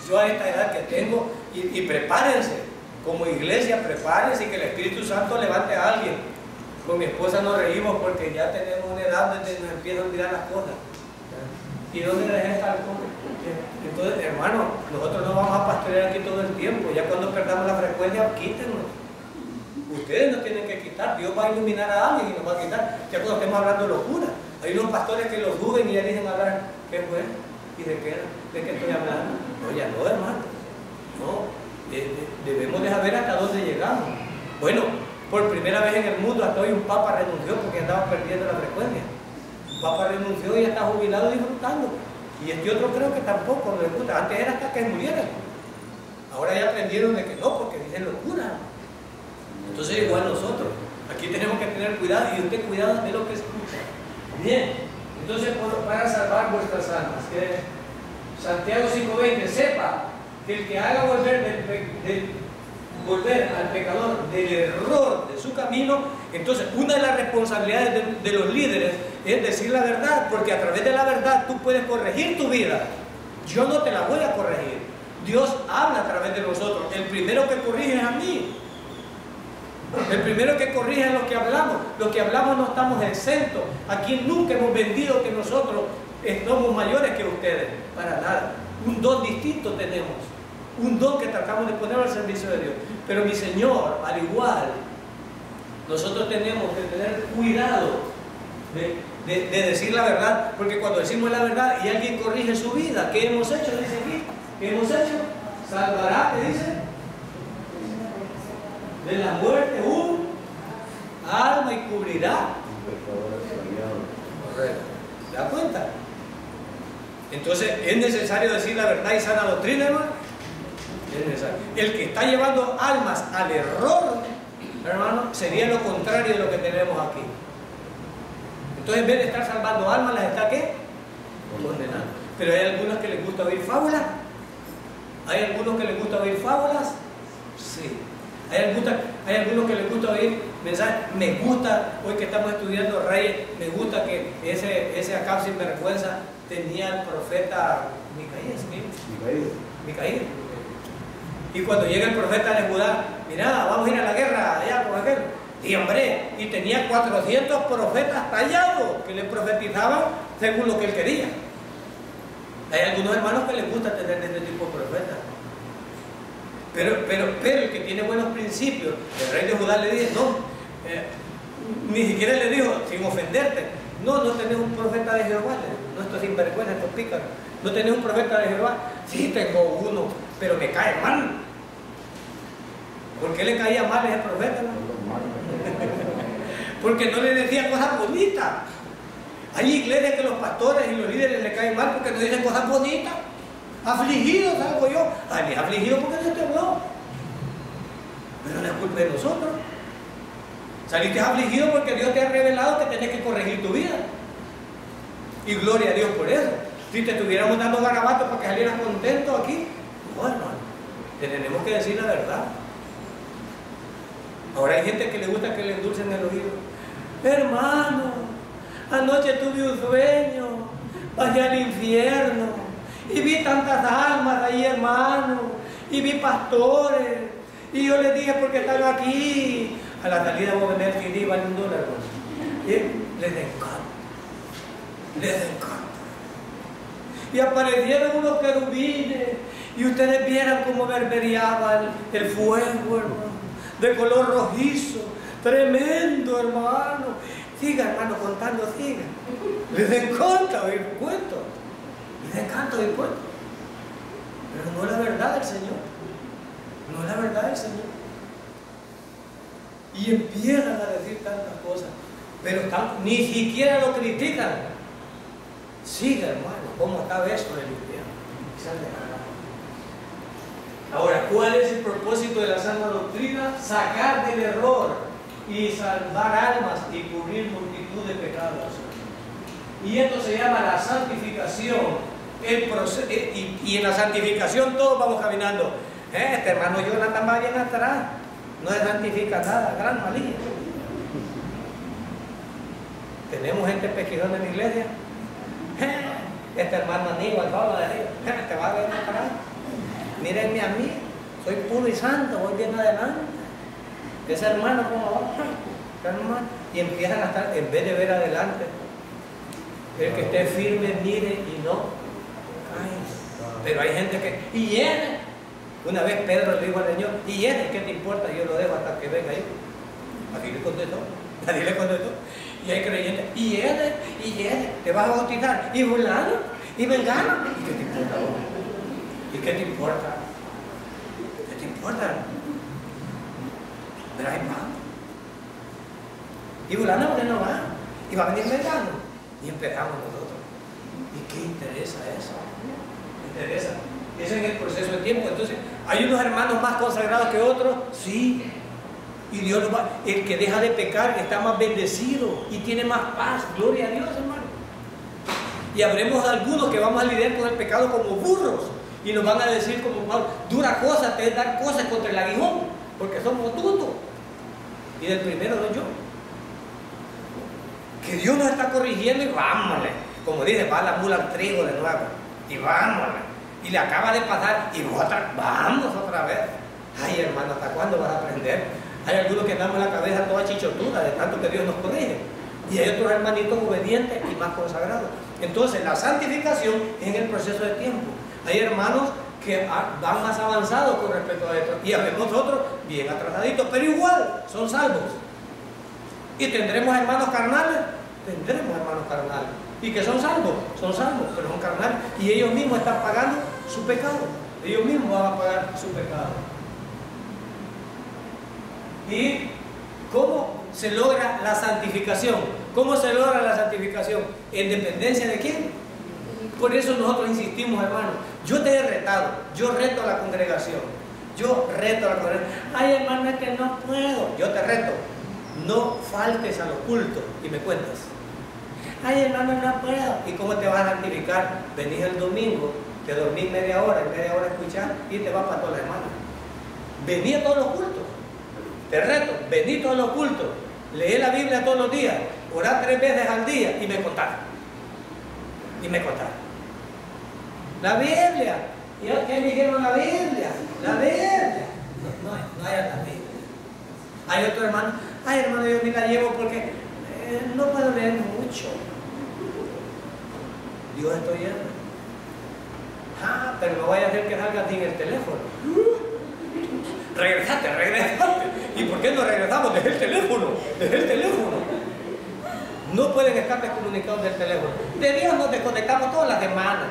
Yo a esta edad que tengo, y prepárense, como iglesia, prepárense y que el Espíritu Santo levante a alguien. Con mi esposa nos reímos porque ya tenemos una edad donde nos empieza a olvidar las cosas. ¿Y dónde dejé estar? Entonces, hermano, nosotros no vamos a pastorear aquí todo el tiempo. Ya cuando perdamos la frecuencia, quítenos. Ustedes no tienen que quitar, Dios va a iluminar a alguien y nos va a quitar. Ya cuando estemos hablando locura, hay unos pastores que los suben y ya dicen hablar, ¿qué fue? ¿Y de qué estoy hablando? No, ya no, hermano. No, debemos de saber hasta dónde llegamos. Bueno, por primera vez en el mundo hasta hoy un papa renunció porque andaba perdiendo la frecuencia. Un papa renunció y ya está jubilado disfrutando. Y este otro creo que tampoco le gusta. Antes era hasta que muriera. Ahora ya aprendieron de que no, porque dicen locura. Entonces igual nosotros, aquí tenemos que tener cuidado y usted cuidado de lo que escucha. Bien, entonces para salvar vuestras almas, que Santiago 5:20, sepa que el que haga volver al pecador del error de su camino, entonces una de las responsabilidades de los líderes es decir la verdad, porque a través de la verdad tú puedes corregir tu vida. Yo no te la voy a corregir. Dios habla a través de nosotros. El primero que corrige es a mí. El primero que corrige es lo que hablamos. Lo que hablamos no estamos exentos. Aquí nunca hemos vendido que nosotros somos mayores que ustedes. Para nada. Un don distinto tenemos. Un don que tratamos de poner al servicio de Dios. Pero mi Señor, al igual, nosotros tenemos que tener cuidado de decir la verdad. Porque cuando decimos la verdad y alguien corrige su vida, ¿qué hemos hecho? Dice aquí. ¿Qué hemos hecho? Salvará, ¿qué dice? De la muerte un alma y cubrirá. Correcto. ¿Se da cuenta? Entonces, ¿es necesario decir la verdad y sana doctrina, hermano? Es necesario. El que está llevando almas al error, hermano, sería lo contrario de lo que tenemos aquí. Entonces, en vez de estar salvando almas, ¿las está qué? Condenando. Pero hay algunos que les gusta oír fábulas. ¿Hay algunos que les gusta oír fábulas? Sí. Hay algunos que les gusta oír mensajes. Me gusta, hoy que estamos estudiando Reyes, me gusta que ese Acab sin vergüenza tenía al profeta Micaías. Micaías. Y cuando llega el profeta de Judá, mira, vamos a ir a la guerra allá con aquel. Y hombre, y tenía 400 profetas tallados que le profetizaban según lo que él quería. Hay algunos hermanos que les gusta tener este tipo de profetas. Pero el que tiene buenos principios, el rey de Judá le dice, no, ni siquiera le dijo, sin ofenderte, no tenés un profeta de Jehová, no, estos sinvergüenza, estos pícaros, no tenés un profeta de Jehová. Sí, tengo uno, pero me cae mal. ¿Por qué le caía mal a ese profeta? Porque no le decía cosas bonitas. Hay iglesias que los pastores y los líderes le caen mal porque no dicen cosas bonitas. Afligido salgo yo. Ay, es afligido porque Dios te habló. Pero no es culpa de nosotros. Saliste afligido porque Dios te ha revelado que tienes que corregir tu vida. Y gloria a Dios por eso. Si te estuviéramos dando garabatos para que salieras contento aquí, no, hermano. Te tenemos que decir la verdad. Ahora hay gente que le gusta que le endulcen el oído. Hermano, anoche tuve un sueño, bajé al infierno y vi tantas almas ahí, hermano, y vi pastores, y yo les dije, ¿por qué están aquí? A la salida voy a vender el CD, vale $1, hermano. Y les encanta, les encanta. Y aparecieron unos querubines, y ustedes vieran cómo verbereaba el fuego, hermano, de color rojizo, tremendo, hermano. Siga, hermano, contando, siga. Les encanta oír cuentos. Les encanta oír cuentos. Pero no es la verdad del Señor. No es la verdad del Señor. Y empiezan a decir tantas cosas, pero ni siquiera lo critican. Siga, hermano, cómo está eso del infierno. Ahora, ¿cuál es el propósito de la sana doctrina? Sacar del error y salvar almas y cubrir multitud de pecados. Y esto se llama la santificación. Y en la santificación todos vamos caminando. Este hermano Jonathan va bien atrás. No se santifica nada, gran malilla. Tenemos gente pesquisona en la iglesia. Este hermano Aníbal, Pablo de arriba, te va bien atrás. Mírenme a mí, soy puro y santo, voy bien adelante. Ese hermano, ¿cómo va? Hermano. Y empiezan a estar, en vez de ver adelante, el que esté firme, mire y no cae. Pero hay gente que, y él, una vez Pedro le dijo al Señor, y él, ¿qué te importa? Yo lo dejo hasta que venga ahí. Así le contestó, así le contestó. Y hay creyentes, y él, te vas a bautizar, y fulano, y vengano. ¿Y qué te importa vos? ¿Y qué te importa? ¿Qué te importa? Pero hay más. Y fulano, ¿por qué no va? Y va a venir vengano. Y empezamos nosotros. ¿Y qué interesa eso? ¿Qué interesa? Es en el proceso de tiempo. Entonces, ¿hay unos hermanos más consagrados que otros? Sí. Y Dios lo va. El que deja de pecar está más bendecido y tiene más paz. Gloria a Dios, hermano. Y habremos algunos que vamos a lidiar con el pecado como burros. Y nos van a decir como Pablo, dura cosa te es dar cosas contra el aguijón, porque somos tontos. Y del primero doy yo. Que Dios nos está corrigiendo y vámonos. Como dice, va la mula al trigo de nuevo. Y vámonos. Y le acaba de pasar y vamos otra vez. Ay, hermano, ¿hasta cuándo vas a aprender? Hay algunos que andamos la cabeza toda chichotuda de tanto que Dios nos corrige. Y hay otros hermanitos obedientes y más consagrados. Entonces, la santificación es en el proceso de tiempo. Hay hermanos que van más avanzados con respecto a esto. Y a ver, nosotros bien atrasaditos, pero igual son salvos. Y tendremos hermanos carnales, y que son salvos, pero son carnales. Y ellos mismos están pagando su pecado. Ellos mismos van a pagar su pecado. ¿Y cómo se logra la santificación? ¿Cómo se logra la santificación? ¿En dependencia de quién? Por eso nosotros insistimos, hermano. Yo te he retado, yo reto a la congregación. Ay, hermano, es que no puedo. Yo te reto. No faltes a los cultos y me cuentas. Ay, hermano, no puedo. ¿Y cómo te vas a santificar? Venís el domingo, te dormís media hora, en media hora escuchar y te vas para todas las semanas. Vení a todos los cultos. Te reto, vení todos los cultos. Lee la Biblia todos los días. Orá 3 veces al día y me contás. La Biblia. Y yo que me dijeron la Biblia. No hay la Biblia. Hay otro hermano, ay hermano, yo me la llevo porque no puedo leer mucho. Dios, estoy lleno. Pero no vaya a hacer que salga sin el teléfono. Regresate. ¿Y por qué no regresamos? Desde el teléfono. No pueden estar descomunicados del teléfono. De Dios nos desconectamos todas las semanas.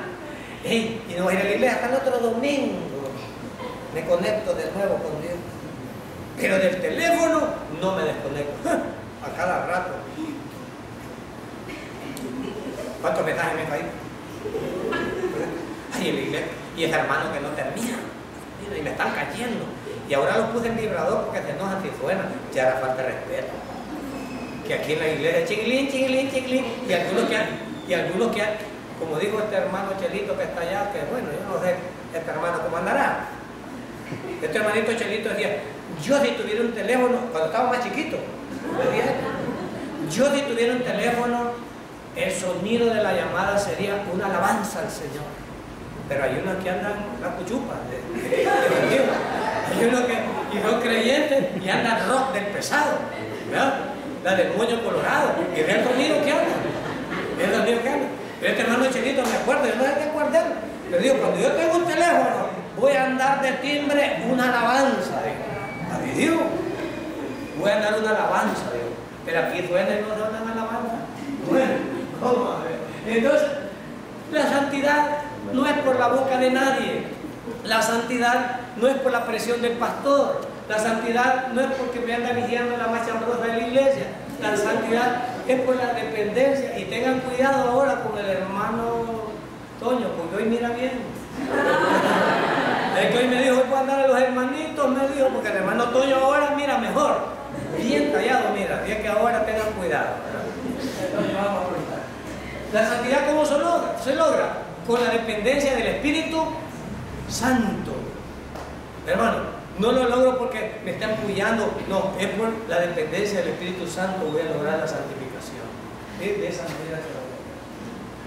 Y no voy a ir a la iglesia hasta el otro domingo. Me conecto de nuevo con Dios. Pero del teléfono no me desconecto. A cada rato. ¿Cuántos mensajes me caen? Ay, en la iglesia. Y ese hermano que no termina. Y me están cayendo. Y ahora los puse en vibrador porque se enojan si suenan. Ya era falta de respeto. Que aquí en la iglesia, chiquilín. Y algunos que han, como dijo este hermano Chelito que está allá, que bueno, yo no sé este hermano cómo andará. Este hermanito Chelito decía, yo si tuviera un teléfono, cuando estaba más chiquito, yo si tuviera un teléfono, el sonido de la llamada sería una alabanza al Señor. Pero hay unos que andan la cuchupa, hay unos que son creyentes y andan rock del pesado, ¿verdad? La del moño colorado, y ve el sonido que anda. Pero este hermano Chelito me acuerdo, yo no sé qué acuerdo. Pero digo, cuando yo tengo un teléfono, voy a andar de timbre una alabanza, a Dios. Voy a dar una alabanza, digo. Pero aquí suena y no suena una alabanza. Bueno, vamos a ver. Entonces, la santidad no es por la boca de nadie. La santidad no es por la presión del pastor. La santidad no es porque me anda vigiando la más chambrosa de la iglesia. La santidad es por la dependencia. Y tengan cuidado ahora con el hermano Toño, porque hoy mira bien. Es que hoy me dijo, hoy puedo andar a los hermanitos, me dijo, porque el hermano Toño ahora mira mejor. Bien callado, mira. Así es que ahora tengan cuidado. Entonces vamos a preguntar. ¿La santidad cómo se logra? Se logra con la dependencia del Espíritu Santo. Hermano, no lo logro porque me están apoyando, no, es por la dependencia del Espíritu Santo voy a lograr la santificación. Es de esa manera que lo voy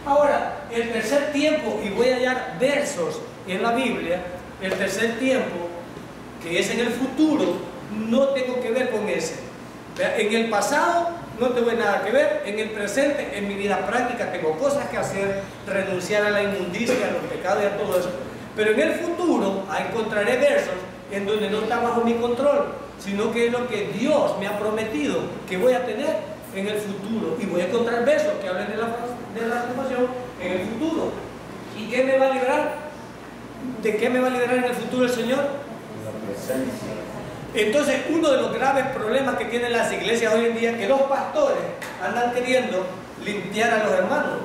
a lograr. Ahora, el tercer tiempo, y voy a hallar versos en la Biblia, el tercer tiempo, que es en el futuro, no tengo que ver con ese. En el pasado no tengo nada que ver, en el presente, en mi vida práctica, tengo cosas que hacer, renunciar a la inmundicia, a los pecados y a todo eso. Pero en el futuro encontraré versos en donde no está bajo mi control, sino que es lo que Dios me ha prometido que voy a tener en el futuro. Y voy a encontrar versos que hablen de la salvación en el futuro. ¿Y qué me va a liberar? ¿De qué me va a liberar en el futuro el Señor? La presencia. Entonces, uno de los graves problemas que tienen las iglesias hoy en día es que los pastores andan queriendo limpiar a los hermanos.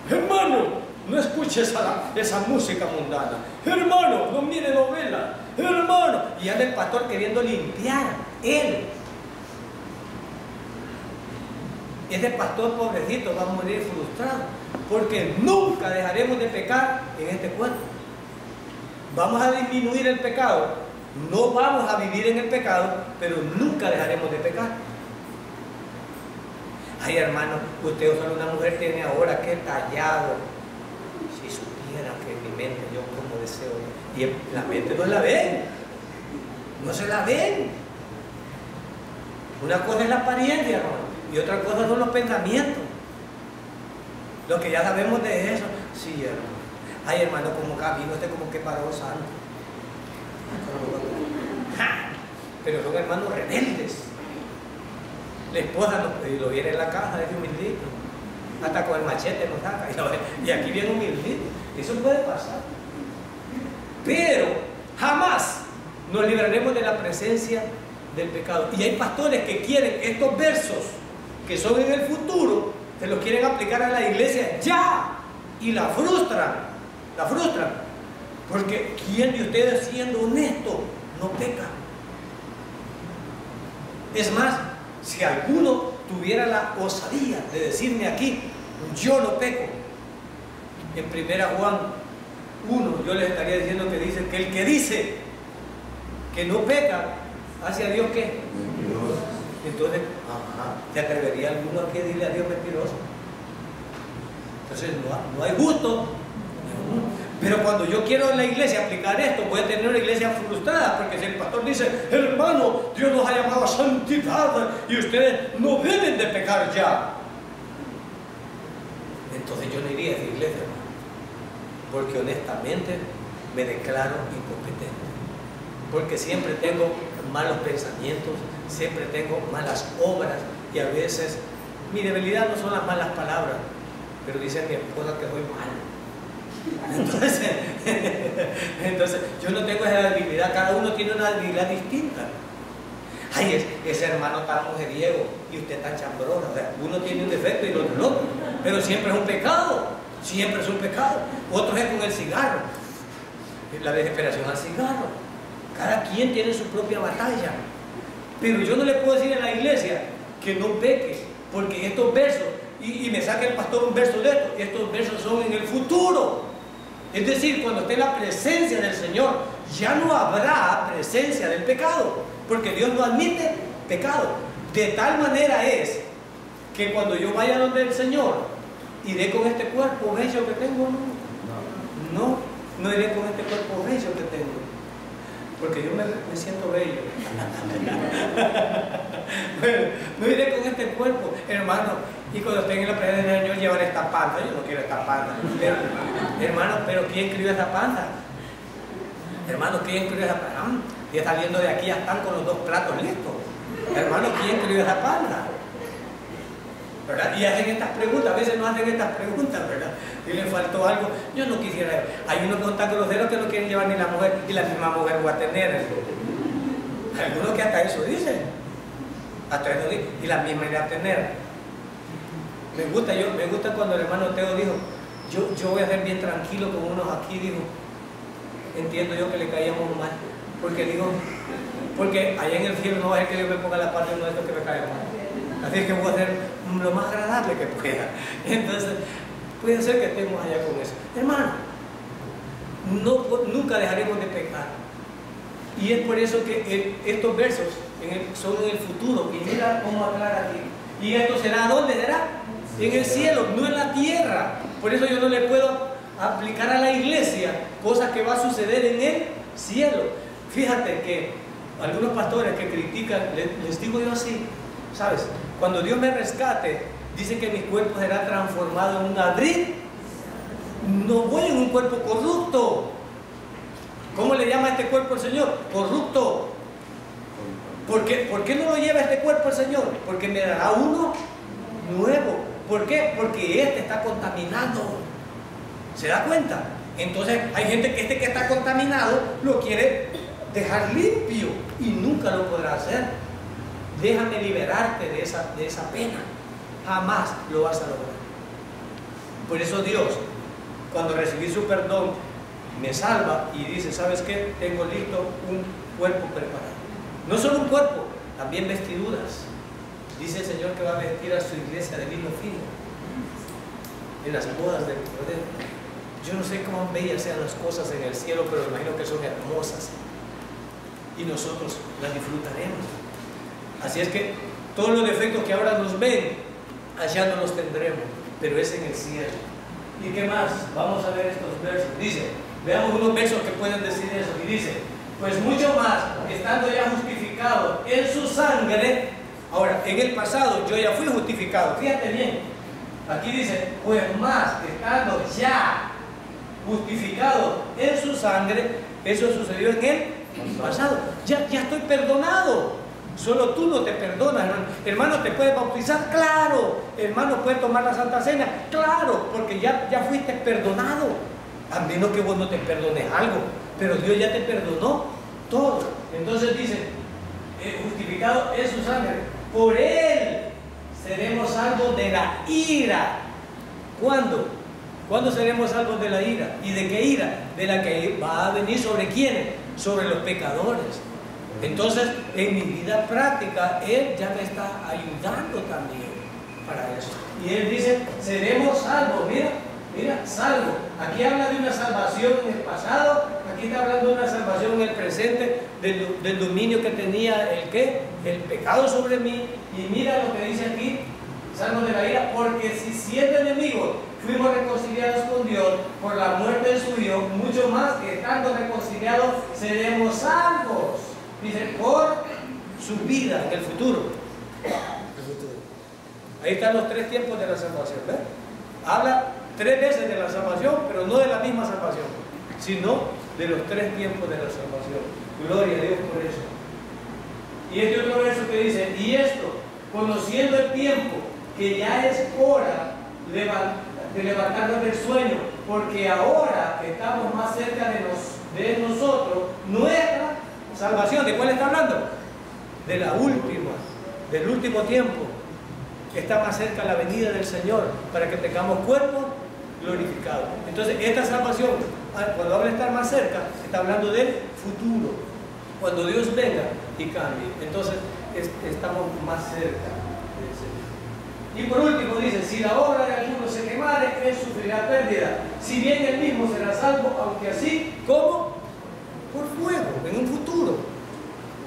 Hermano, no escuches esa música mundana. Hermano, no mire novela. Hermano, y anda el pastor queriendo limpiar él. Ese pastor pobrecito va a morir frustrado, porque nunca dejaremos de pecar en este cuerpo. Vamos a disminuir el pecado, no vamos a vivir en el pecado, pero nunca dejaremos de pecar. Ay, hermano, usted o solo una mujer tiene ahora que tallado. Si supiera que en mi mente yo como deseo, y en la mente no la ven, no se la ven. Una cosa es la apariencia, hermano, y otra cosa son los pensamientos. Lo que ya sabemos de eso. Sí, hermano. Ay, hermano, como camino, usted como que paró santo. Pero son hermanos rebeldes. La esposa lo viene en la caja, es humildito. Hasta con el machete nos saca. Y aquí viene humildito. Eso puede pasar. Pero jamás nos libraremos de la presencia del pecado. Y hay pastores que quieren estos versos que son en el futuro, se los quieren aplicar a la iglesia ya. Y la frustran. La frustran. Porque ¿quién de ustedes, siendo honesto, no peca? Es más, si alguno tuviera la osadía de decirme aquí, yo no peco, en 1 Juan 1, yo les estaría diciendo que dice que el que dice que no peca, ¿hace a Dios qué? Mentiroso. Entonces, ¿te atrevería alguno a que dile a Dios mentiroso? Entonces no hay justo. Pero cuando yo quiero en la iglesia aplicar esto, voy a tener una iglesia frustrada, porque si el pastor dice, hermano, Dios nos ha llamado a santidad y ustedes no deben de pecar ya, entonces yo no iría a esa iglesia, hermano, porque honestamente me declaro incompetente, porque siempre tengo malos pensamientos, siempre tengo malas obras, y a veces mi debilidad no son las malas palabras, pero dice mi esposa que soy malo. Entonces yo no tengo esa debilidad, cada uno tiene una debilidad distinta. Ay, ese hermano tan mujeriego y usted tan chambrona, o sea, uno tiene un defecto y el otro no, pero siempre es un pecado, siempre es un pecado. Otro es con el cigarro, la desesperación al cigarro. Cada quien tiene su propia batalla, pero yo no le puedo decir en la iglesia que no peque, porque estos versos, y me saca el pastor un verso de esto, estos versos son en el futuro. Es decir, cuando esté en la presencia del Señor, ya no habrá presencia del pecado, porque Dios no admite pecado. De tal manera es que cuando yo vaya donde el Señor, iré con este cuerpo bello que tengo. No iré con este cuerpo bello que tengo, porque yo me siento bello. Bueno, no iré con este cuerpo, hermano. Y cuando estén en la presencia del Señor, llevar esta panza. Yo no quiero esta panza. Pero, hermano, ¿pero quién escribió esa panza? Hermano, ¿quién escribió esa panza? Ya saliendo de aquí ya están con los 2 platos listos. Hermano, ¿quién escribió esa panza? ¿Verdad? Y hacen estas preguntas, a veces no hacen estas preguntas, ¿verdad? Y le faltó algo. Yo no quisiera. Hay unos con tan groseros que no quieren llevar ni la mujer, y la misma mujer va a tener. Algunos que hasta eso dicen. Hasta eso dicen. Y la misma irá a tener. Me gusta cuando el hermano Teo dijo, yo voy a ser bien tranquilo con unos aquí, dijo. Entiendo yo que le caíamos mal, porque allá en el cielo no va a ser que Dios me ponga la parte de uno de estos que me cae mal. Así es que voy a hacer lo más agradable que pueda. Entonces, puede ser que estemos allá con eso. Hermano, nunca dejaremos de pecar. Y es por eso que estos versos son en el futuro. Y mira cómo aclara aquí. ¿Y esto será dónde será? En el cielo, no en la tierra. Por eso yo no le puedo aplicar a la iglesia cosas que va a suceder en el cielo. Fíjate que algunos pastores que critican, les digo yo así, ¿sabes? Cuando Dios me rescate, dice que mi cuerpo será transformado en un ladrillo. No voy en un cuerpo corrupto. ¿Cómo le llama a este cuerpo el Señor? Corrupto. ¿Por qué no lo lleva este cuerpo el Señor? Porque me dará uno nuevo. ¿Por qué? Porque este está contaminado. ¿Se da cuenta? Entonces hay gente que que está contaminado lo quiere dejar limpio y nunca lo podrá hacer. Déjame liberarte de esa pena. Jamás lo vas a lograr. Por eso Dios, cuando recibí su perdón, me salva y dice, ¿sabes qué? Tengo listo un cuerpo preparado. No solo un cuerpo, también vestiduras. Dice el Señor que va a vestir a su iglesia de lino fino en las bodas del Cordero. Yo no sé cómo bellas sean las cosas en el cielo, pero imagino que son hermosas y nosotros las disfrutaremos. Así es que todos los defectos que ahora nos ven, allá no los tendremos, pero es en el cielo. ¿Y qué más? Vamos a ver estos versos. Dice, veamos unos versos que pueden decir eso. Y dice, pues mucho más, estando ya justificado en su sangre. Ahora, en el pasado yo ya fui justificado. Fíjate bien, aquí dice, pues más, estando ya justificado en su sangre. Eso sucedió en el pasado. Ya estoy perdonado. Solo tú no te perdonas, hermano. Hermano, ¿te puedes bautizar? Claro. Hermano, ¿puedes tomar la Santa Cena? Claro, porque ya fuiste perdonado. A menos que vos no te perdones algo, pero Dios ya te perdonó todo. Entonces dice, justificado en su sangre, por Él seremos salvos de la ira. ¿Cuándo? ¿Cuándo seremos salvos de la ira? ¿Y de qué ira? De la que va a venir sobre quiénes, sobre los pecadores. Entonces, en mi vida práctica, Él ya me está ayudando también para eso. Y Él dice, seremos salvos. Mira, salvo. Aquí habla de una salvación en el pasado, aquí está hablando de una salvación en el presente, del dominio que tenía el pecado sobre mí. Y mira lo que dice aquí, salvos de la ira, porque si siendo enemigos fuimos reconciliados con Dios por la muerte de su Hijo, mucho más que estando reconciliados seremos salvos. Dice, por su vida en el futuro. Ahí están los 3 tiempos de la salvación. ¿Ves? Habla 3 veces de la salvación, pero no de la misma salvación, sino de los 3 tiempos de la salvación. Gloria a Dios por eso. Y este otro verso que dice, y esto, conociendo el tiempo, que ya es hora de levantarnos del sueño, porque ahora que estamos más cerca de nosotros, nuestra salvación. ¿De cuál está hablando? De la última, del último tiempo. Está más cerca la venida del Señor, para que tengamos cuerpo glorificado. Entonces, esta salvación, cuando habla de estar más cerca, está hablando del futuro, cuando Dios venga y cambie. Entonces, estamos más cerca del Señor. Y por último dice, si la obra de alguno se quemare, él sufrirá pérdida, si bien él mismo será salvo, aunque así, ¿cómo? Por fuego, en un futuro.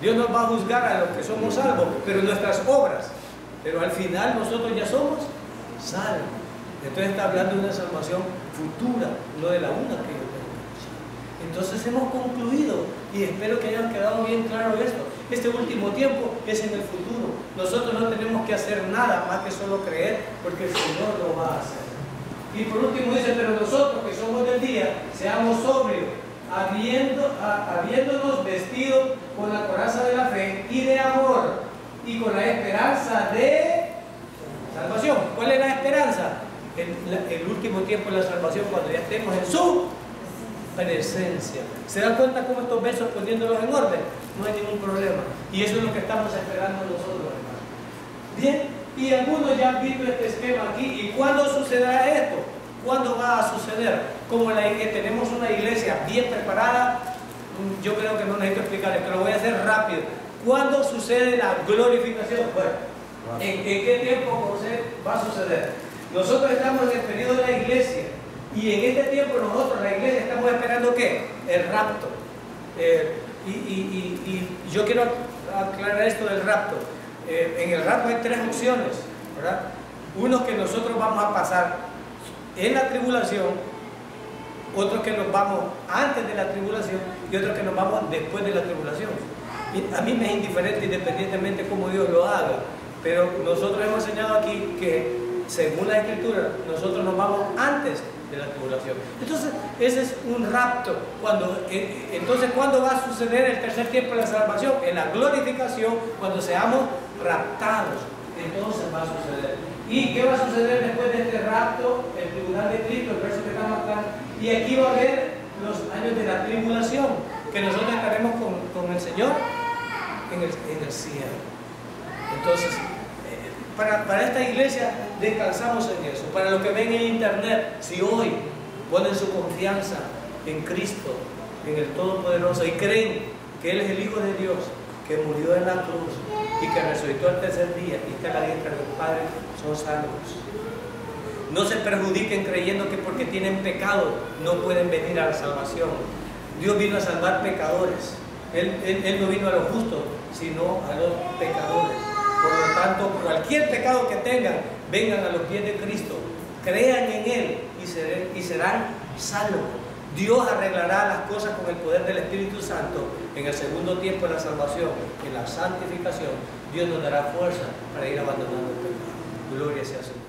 Dios nos va a juzgar a los que somos salvos, pero nuestras obras. Pero al final nosotros ya somos salvos. Entonces está hablando de una salvación futura, no de la una que yo tengo. Entonces hemos concluido, y espero que haya quedado bien claro esto. Este último tiempo es en el futuro. Nosotros no tenemos que hacer nada más que solo creer, porque el Señor lo va a hacer. Y por último dice, pero nosotros que somos del día, seamos sobrios, habiéndonos vestido con la coraza de la fe y de amor, y con la esperanza de salvación. ¿Cuál es la esperanza? El último tiempo de la salvación, cuando ya estemos en su presencia. ¿Se dan cuenta cómo estos versos, poniéndolos en orden? No hay ningún problema. Y eso es lo que estamos esperando nosotros, hermanos. Bien, y algunos ya han visto este esquema aquí. ¿Y cuándo sucederá esto? ¿Cuándo va a suceder? Como tenemos una iglesia bien preparada, yo creo que no necesito explicarles, pero lo voy a hacer rápido. ¿Cuándo sucede la glorificación? Bueno, ¿en qué tiempo va a suceder? Nosotros estamos en el periodo de la iglesia, y en este tiempo nosotros, la iglesia, estamos esperando ¿qué? El rapto. Y yo quiero aclarar esto del rapto. En el rapto hay 3 opciones, ¿verdad? Uno, que nosotros vamos a pasar en la tribulación, otros que nos vamos antes de la tribulación, y otros que nos vamos después de la tribulación. Y a mí me es indiferente, independientemente de cómo Dios lo haga, pero nosotros hemos enseñado aquí que, según la Escritura, nosotros nos vamos antes de la tribulación. Entonces, ese es un rapto. Entonces, ¿cuándo va a suceder el tercer tiempo de la salvación? En la glorificación, cuando seamos raptados. Entonces va a suceder. ¿Y qué va a suceder después de este rapto? El tribunal de Cristo, el verso que estamos acá. Y aquí va a haber los años de la tribulación, que nosotros estaremos con el Señor en el cielo. Entonces, para esta iglesia descansamos en eso. Para los que ven en internet, si hoy ponen su confianza en Cristo, en el Todopoderoso, y creen que Él es el Hijo de Dios, que murió en la cruz y que resucitó al tercer día y está a la diestra del Padre, son salvos. No se perjudiquen creyendo que porque tienen pecado no pueden venir a la salvación. Dios vino a salvar pecadores. Él no vino a los justos, sino a los pecadores. Por lo tanto, cualquier pecado que tengan, vengan a los pies de Cristo, crean en Él y serán salvos. Dios arreglará las cosas con el poder del Espíritu Santo en el segundo tiempo de la salvación, en la santificación. Dios nos dará fuerza para ir abandonando el pecado. Gloria sea a su Dios.